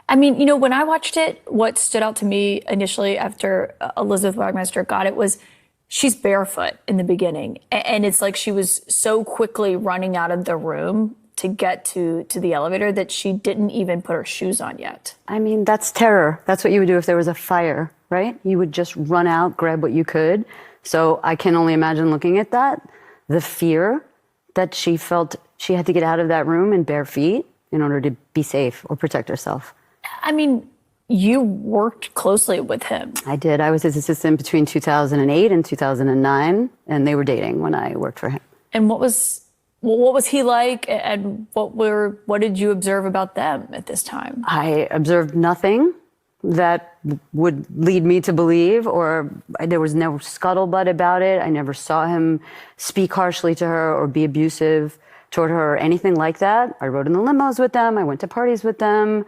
I mean, when I watched it, what stood out to me initially after Elizabeth Wagmeister got it was she's barefoot in the beginning. And it's like she was so quickly running out of the room to get to the elevator that she didn't even put her shoes on yet. I mean, that's terror. That's what you would do if there was a fire, right? You would just run out, grab what you could. So I can only imagine looking at that, the fear that she felt she had to get out of that room in bare feet in order to be safe or protect herself. I mean, you worked closely with him. I did. I was his assistant between 2008 and 2009, and they were dating when I worked for him. And what was he like, and what did you observe about them at this time? I observed nothing that would lead me to believe, or there was no scuttlebutt about it. I never saw him speak harshly to her or be abusive toward her or anything like that. I rode in the limos with them. I went to parties with them.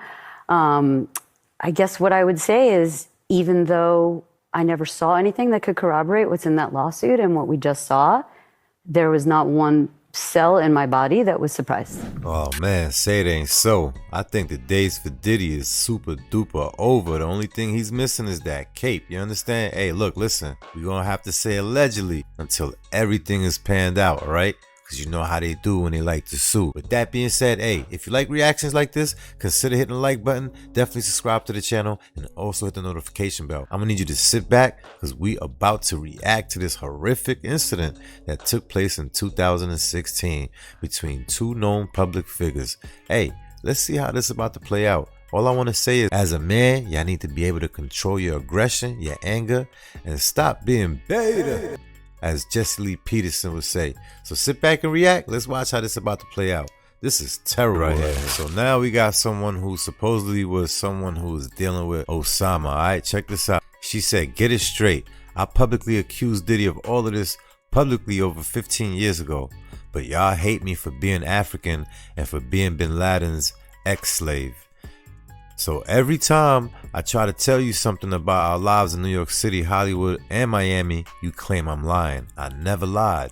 I guess what I would say is, even though I never saw anything that could corroborate what's in that lawsuit and what we just saw, there was not one cell in my body that was surprised. Oh man, say it ain't so. I think the days for Diddy is super duper over. The only thing he's missing is that cape. You understand? Hey, look, listen. We're gonna have to say allegedly until everything is panned out, alright? Because you know how they do when they like to sue. With that being said, hey, if you like reactions like this, consider hitting the like button. Definitely subscribe to the channel and also hit the notification bell. I'm gonna need you to sit back because we about to react to this horrific incident that took place in 2016 between two known public figures. Hey, let's see how this is about to play out. All I want to say is, as a man, y'all need to be able to control your aggression, your anger, and stop being beta, as Jesse Lee Peterson would say. So sit back and react. Let's watch how this is about to play out. This is terror right here. So now we got someone who supposedly was someone who was dealing with Osama. All right, check this out. She said, get it straight. I publicly accused Diddy of all of this publicly over 15 years ago. But y'all hate me for being African and for being Bin Laden's ex-slave. So every time I try to tell you something about our lives in New York City, Hollywood, and Miami, you claim I'm lying. I never lied.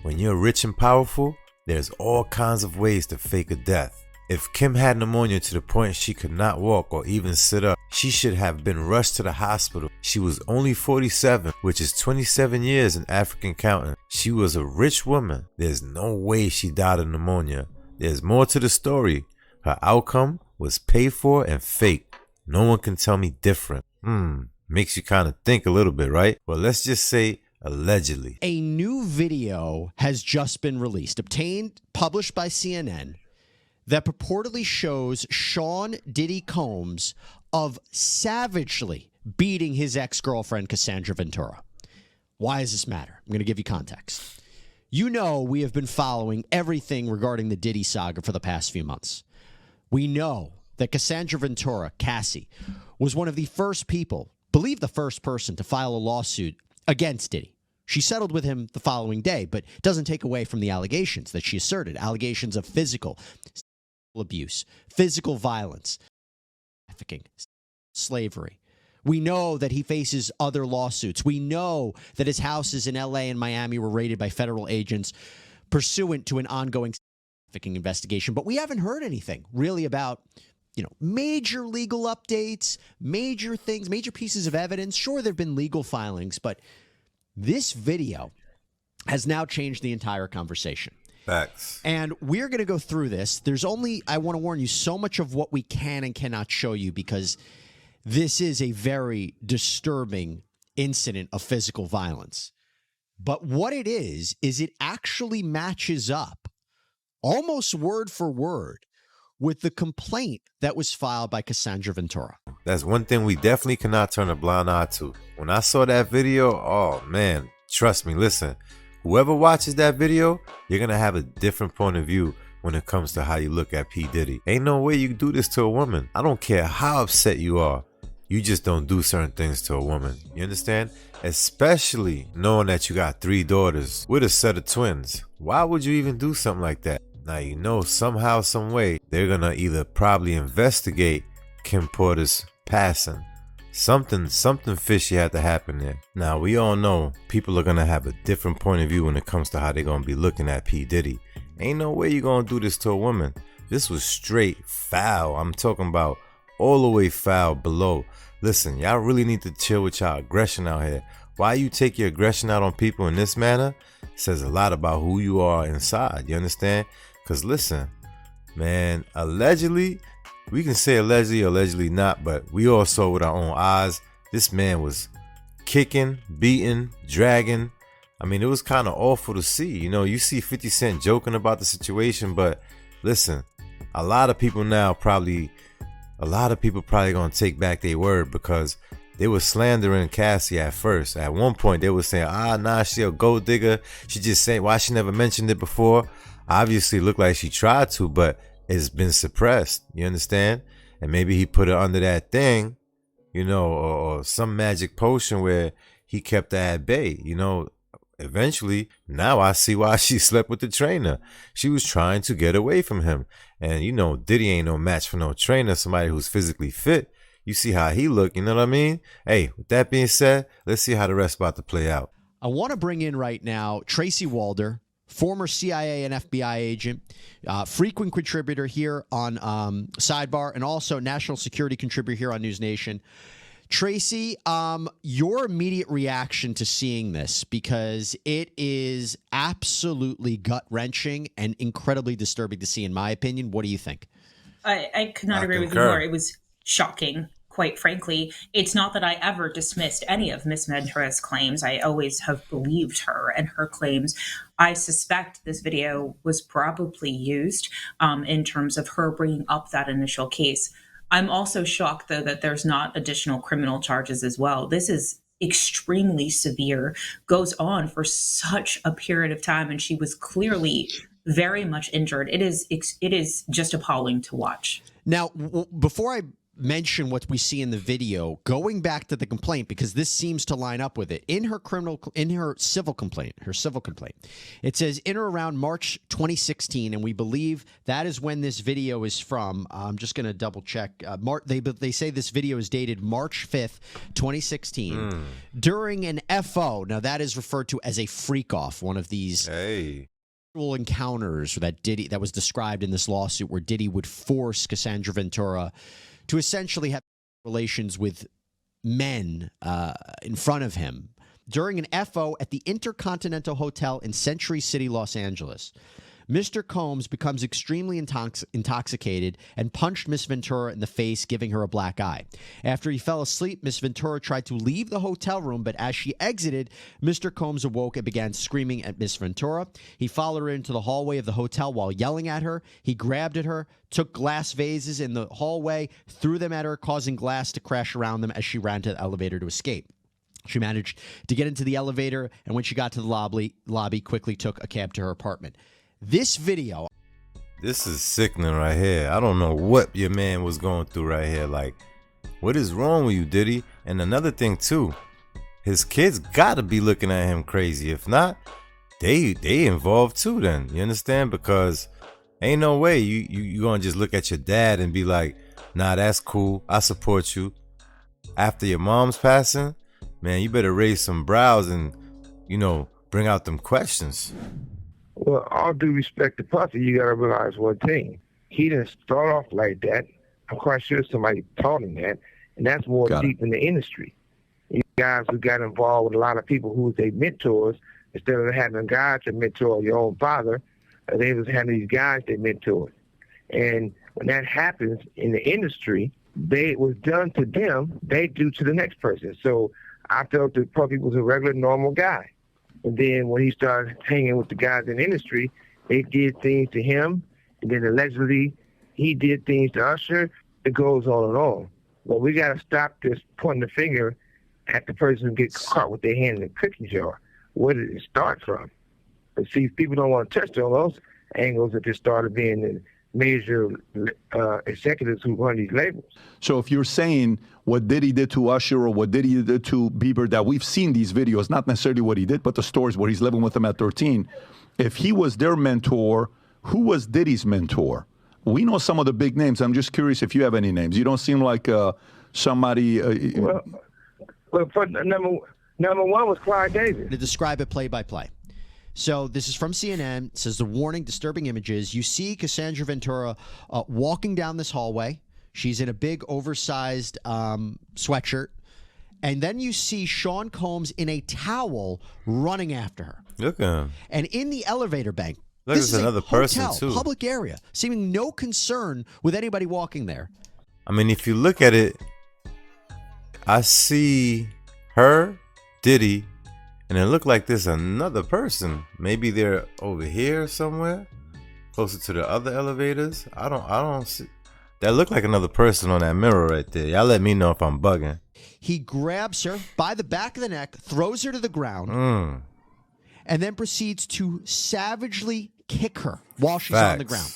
When you're rich and powerful, there's all kinds of ways to fake a death. If Kim had pneumonia to the point she could not walk or even sit up, she should have been rushed to the hospital. She was only 47, which is 27 years in African counting. She was a rich woman. There's no way she died of pneumonia. There's more to the story. Her outcome was paid for and fake. No one can tell me different. Makes you kind of think a little bit, right? Well, let's just say allegedly. A new video has just been released, published by CNN, that purportedly shows Sean Diddy Combs of savagely beating his ex-girlfriend Cassandra Ventura. Why does this matter? I'm going to give you context. You know we have been following everything regarding the Diddy saga for the past few months. We know that Cassandra Ventura, Cassie, was one of the first people, believe the first person, to file a lawsuit against Diddy. She settled with him the following day, but doesn't take away from the allegations that she asserted. Allegations of physical abuse, physical violence, trafficking, slavery. We know that he faces other lawsuits. We know that his houses in LA and Miami were raided by federal agents pursuant to an ongoing trafficking investigation. But we haven't heard anything really about, major legal updates, major things, major pieces of evidence. Sure, there have been legal filings, but this video has now changed the entire conversation. Facts. And we're going to go through this. There's only, I want to warn you, so much of what we can and cannot show you because this is a very disturbing incident of physical violence. But what it is it actually matches up almost word for word with the complaint that was filed by Cassandra Ventura. That's one thing we definitely cannot turn a blind eye to. When I saw that video, oh man, trust me, listen, whoever watches that video, you're going to have a different point of view when it comes to how you look at P. Diddy. Ain't no way you can do this to a woman. I don't care how upset you are. You just don't do certain things to a woman. You understand? Especially knowing that you got 3 daughters with a set of twins. Why would you even do something like that? Now, somehow, some way, they're going to either probably investigate Kim Porter's passing. Something fishy had to happen there. Now, we all know people are going to have a different point of view when it comes to how they're going to be looking at P. Diddy. Ain't no way you're going to do this to a woman. This was straight foul. I'm talking about all the way foul below. Listen, y'all really need to chill with y'all aggression out here. Why you take your aggression out on people in this manner says a lot about who you are inside. You understand? Because listen, man, allegedly, we can say allegedly or allegedly not, but we all saw with our own eyes. This man was kicking, beating, dragging. I mean, it was kind of awful to see. You know, you see 50 Cent joking about the situation, but listen, a lot of people probably gonna take back their word, because they were slandering Cassie at first. At one point, they were saying, nah, she a gold digger. She just saying, why she never mentioned it before? Obviously, it looked like she tried to, but it's been suppressed. You understand? And maybe he put her under that thing, you know, or some magic potion where he kept her at bay, you know. Eventually, now I see why she slept with the trainer. She was trying to get away from him. And, you know, Diddy ain't no match for no trainer, somebody who's physically fit. You see how he look, you know what I mean? Hey, with that being said, let's see how the rest about to play out. I want to bring in right now Tracy Walder, former CIA and FBI agent, frequent contributor here on Sidebar, and also national security contributor here on News Nation. Tracy, your immediate reaction to seeing this, because it is absolutely gut-wrenching and incredibly disturbing to see, in my opinion. What do you think? I could not agree with you more. It was shocking, quite frankly. It's not that I ever dismissed any of Miss Ventura's claims. I always have believed her and her claims. I suspect this video was probably used in terms of her bringing up that initial case. I'm also shocked, though, that there's not additional criminal charges as well. This is extremely severe, goes on for such a period of time, and she was clearly very much injured. It is just appalling to watch. Now, before I mention what we see in the video, going back to the complaint, because this seems to line up with it, in her civil complaint, it says in or around March 2016, and we believe that is when this video is from. I'm just going to double check. They say this video is dated March 5th, 2016, during an FO. Now that is referred to as a freak off, one of these encounters that was described in this lawsuit, where Diddy would force Cassandra Ventura to essentially have relations with men in front of him during an FO at the Intercontinental Hotel in Century City, Los Angeles. Mr. Combs becomes extremely intoxicated and punched Miss Ventura in the face, giving her a black eye. After he fell asleep, Miss Ventura tried to leave the hotel room, but as she exited, Mr. Combs awoke and began screaming at Miss Ventura. He followed her into the hallway of the hotel while yelling at her. He grabbed at her, took glass vases in the hallway, threw them at her, causing glass to crash around them as she ran to the elevator to escape. She managed to get into the elevator, and when she got to the lobby, quickly took a cab to her apartment. This video. This is sickening right here. I don't know what your man was going through right here. Like, what is wrong with you, Diddy? And another thing, too, his kids got to be looking at him crazy. If not, they involved, too, then. You understand? Because ain't no way you going to just look at your dad and be like, nah, that's cool. I support you. After your mom's passing, man, you better raise some brows and, you know, bring out them questions. Well, all due respect to Puffy, you got to realize one thing. He didn't start off like that. I'm quite sure somebody taught him that, and that's more deep in the industry. You guys who got involved with a lot of people who was their mentors, instead of having a guy to mentor your own father, they was having these guys they mentored. And when that happens in the industry, it was done to them, they do to the next person. So I felt that Puffy was a regular, normal guy. And then when he started hanging with the guys in the industry, they did things to him. And then allegedly, he did things to Usher. It goes on and on. But we got to stop this pointing the finger at the person who gets caught with their hand in the cookie jar. Where did it start from? But see, people don't want to touch on those angles that they started being the major executives who run these labels. So if you're saying what Diddy did to Usher or what Diddy did to Bieber, that we've seen these videos, not necessarily what he did, but the stories where he's living with them at 13. If he was their mentor, who was Diddy's mentor? We know some of the big names. I'm just curious if you have any names. You don't seem like somebody... well, number one was Clyde Davis. To describe it play by play. So this is from CNN. It says, the warning, disturbing images. You see Cassandra Ventura walking down this hallway. She's in a big oversized sweatshirt. And then you see Sean Combs in a towel running after her. Look at him. And in the elevator bank, Look, this is another a hotel, person too. Public area, seeming no concern with anybody walking there. I mean, if you look at it, I see her, Diddy, and it looked like there's another person. Maybe they're over here somewhere, closer to the other elevators. I don't see. That looked like another person on that mirror right there. Y'all let me know if I'm bugging. He grabs her by the back of the neck, throws her to the ground, and then proceeds to savagely kick her while she's on the ground.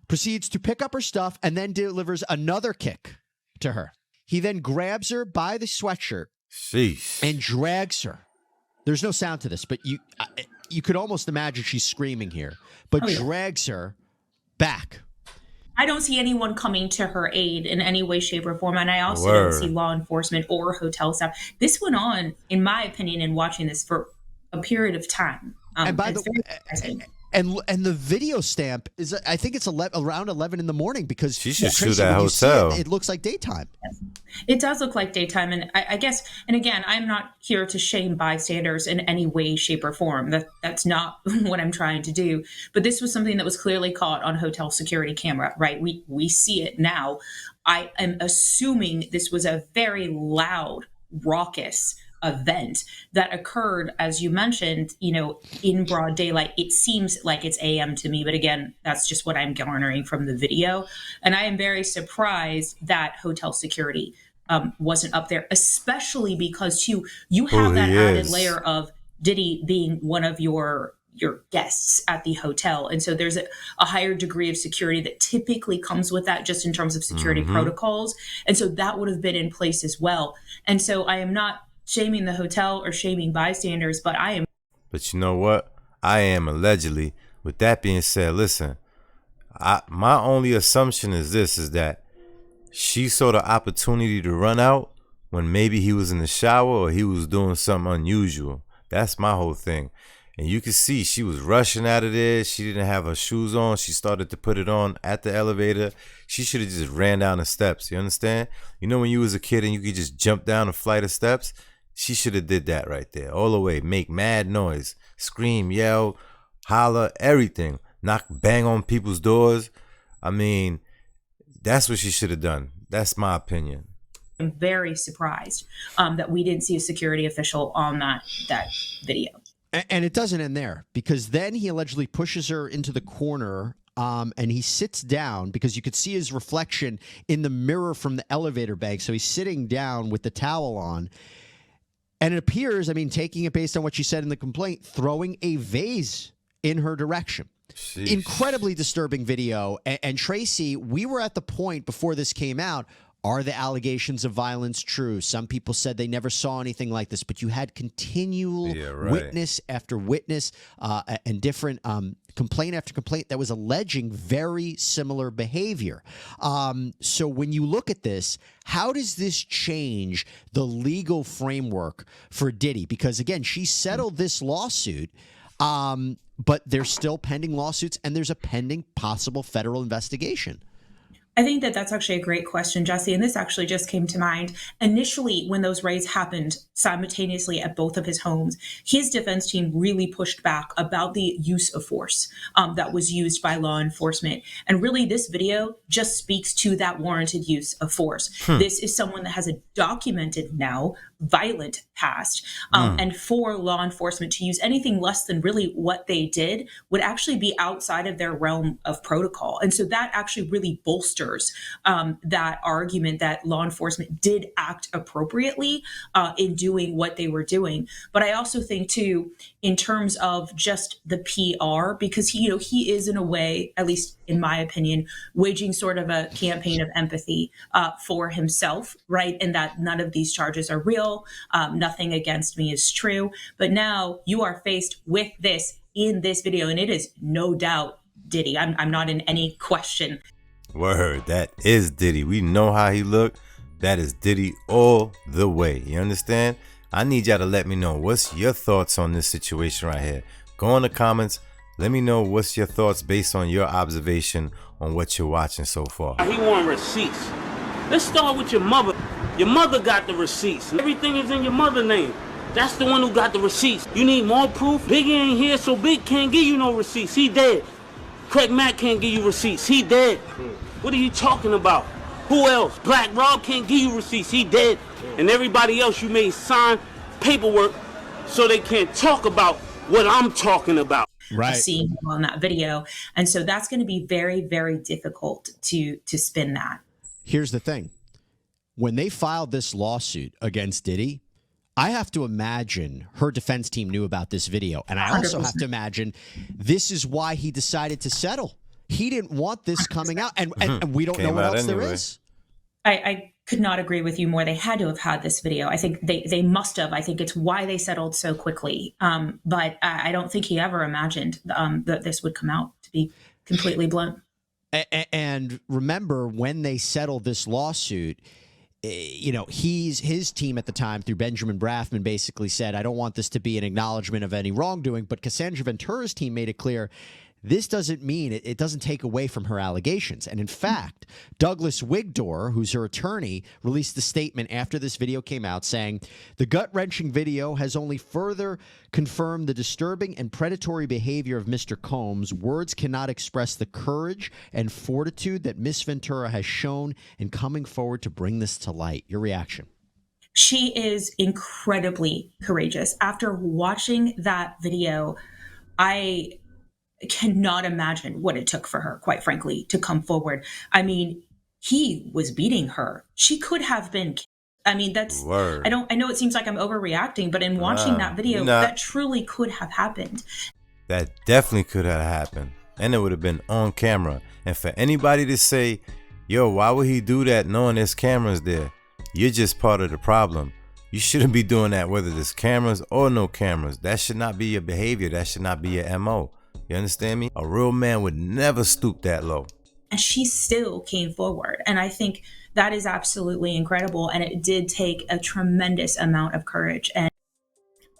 Proceeds to pick up her stuff and then delivers another kick to her. He then grabs her by the sweatshirt and drags her. There's no sound to this, but you could almost imagine she's screaming here, but drags her back. I don't see anyone coming to her aid in any way, shape, or form. And I also don't see law enforcement or hotel staff. This went on, in my opinion, in watching this for a period of time. And by the way, and the video stamp is, I think it's around 11 in the morning because she should Tracy, shoot that hotel. It looks like daytime. It does look like daytime. And I guess, and again, I'm not here to shame bystanders in any way, shape, or form. That's not what I'm trying to do. But this was something that was clearly caught on hotel security camera, right? We see it now. I am assuming this was a very loud, raucous event that occurred, as you mentioned, in broad daylight. It seems like it's AM to me, but again, that's just what I'm garnering from the video. And I am very surprised that hotel security wasn't up there, especially because you have that added layer of Diddy being one of your guests at the hotel. And so there's a higher degree of security that typically comes with that, just in terms of security protocols. And so that would have been in place as well. And so I am not shaming the hotel or shaming bystanders, but I am. But you know what? I am allegedly. With that being said, listen, my only assumption is that she saw the opportunity to run out when maybe he was in the shower or he was doing something unusual. That's my whole thing. And you can see she was rushing out of there. She didn't have her shoes on. She started to put it on at the elevator. She should have just ran down the steps. You understand? You know when you was a kid and you could just jump down a flight of steps? She should have did that right there. All the way. Make mad noise. Scream, yell, holler, everything. Bang on people's doors. I mean, that's what she should have done. That's my opinion. I'm very surprised that we didn't see a security official on that video. And it doesn't end there, because then he allegedly pushes her into the corner and he sits down because you could see his reflection in the mirror from the elevator bank. So he's sitting down with the towel on. And it appears, taking it based on what she said in the complaint, throwing a vase in her direction. Sheesh. Incredibly disturbing video. And Tracy, we were at the point before this came out. Are the allegations of violence true? Some people said they never saw anything like this, but you had continual witness after witness and different complaint after complaint that was alleging very similar behavior. So when you look at this, how does this change the legal framework for Diddy? Because, again, she settled this lawsuit, but there's still pending lawsuits and there's a pending possible federal investigation. I think that's actually a great question, Jesse. And this actually just came to mind. Initially, when those raids happened simultaneously at both of his homes, his defense team really pushed back about the use of force that was used by law enforcement. And really, this video just speaks to that warranted use of force. This is someone that has a documented now violent past. And for law enforcement to use anything less than really what they did would actually be outside of their realm of protocol. And so that actually really bolsters that argument that law enforcement did act appropriately in doing what they were doing. But I also think, too, in terms of just the PR, because he is, in a way, at least in my opinion, waging sort of a campaign of empathy for himself, right? And that none of these charges are real. Nothing against me is true. But now you are faced with this in this video, and it is no doubt Diddy. I'm not in any question. Word, that is Diddy. We know how he looked. That is Diddy all the way. You understand? I need y'all to let me know what's your thoughts on this situation right here. Go in the comments, Let me know what's your thoughts based on your observation on what you're watching so far. He want receipts. Let's start with your mother. Your mother got the receipts. Everything is in your mother's name. That's the one who got the receipts. You need more proof? Biggie ain't here, so Big can't give you no receipts. He dead. Craig Mack can't give you receipts. He dead. What are you talking about? Who else? Black Rob can't give you receipts. He dead. And everybody else you made sign paperwork so they can't talk about what I'm talking about. Right. Seeing him on that video. And so that's going to be very, very difficult to spin that. Here's the thing. When they filed this lawsuit against Diddy, I have to imagine her defense team knew about this video. And I also 100%. have to imagine this is why he decided to settle. He didn't want this coming out. And we don't know Came what out else there anyway. is. I could not agree with you more. They had to have had this video. I think they must have. I think it's why they settled so quickly. But I don't think he ever imagined that this would come out, to be completely blunt. And remember, when they settled this lawsuit, his team at the time, through Benjamin Braffman, basically said, I don't want this to be an acknowledgement of any wrongdoing. But Cassandra Ventura's team made it clear this doesn't mean it doesn't take away from her allegations. And in fact, Douglas Wigdor, who's her attorney, released a statement after this video came out saying the gut-wrenching video has only further confirmed the disturbing and predatory behavior of Mr. Combs. Words cannot express the courage and fortitude that Miss Ventura has shown in coming forward to bring this to light. Your reaction? She is incredibly courageous. After watching that video, I cannot imagine what it took for her, quite frankly, to come forward. I mean, he was beating her. She could have been. I mean, that's. Word. I know it seems like I'm overreacting, but in watching that video, that truly could have happened. That definitely could have happened. And it would have been on camera. And for anybody to say, yo, why would he do that knowing there's cameras there? You're just part of the problem. You shouldn't be doing that whether there's cameras or no cameras. That should not be your behavior. That should not be your MO. You understand me? A real man would never stoop that low. And she still came forward. And I think that is absolutely incredible. And it did take a tremendous amount of courage. And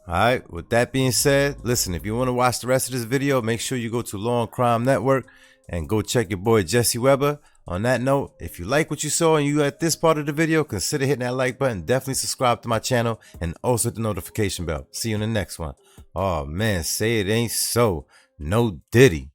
all right, with that being said, listen, if you want to watch the rest of this video, make sure you go to Law and Crime Network and go check your boy Jesse Weber. On that note, if you like what you saw and you at this part of the video, consider hitting that like button. Definitely subscribe to my channel and also hit the notification bell. See you in the next one. Oh man, say it ain't so. No Diddy.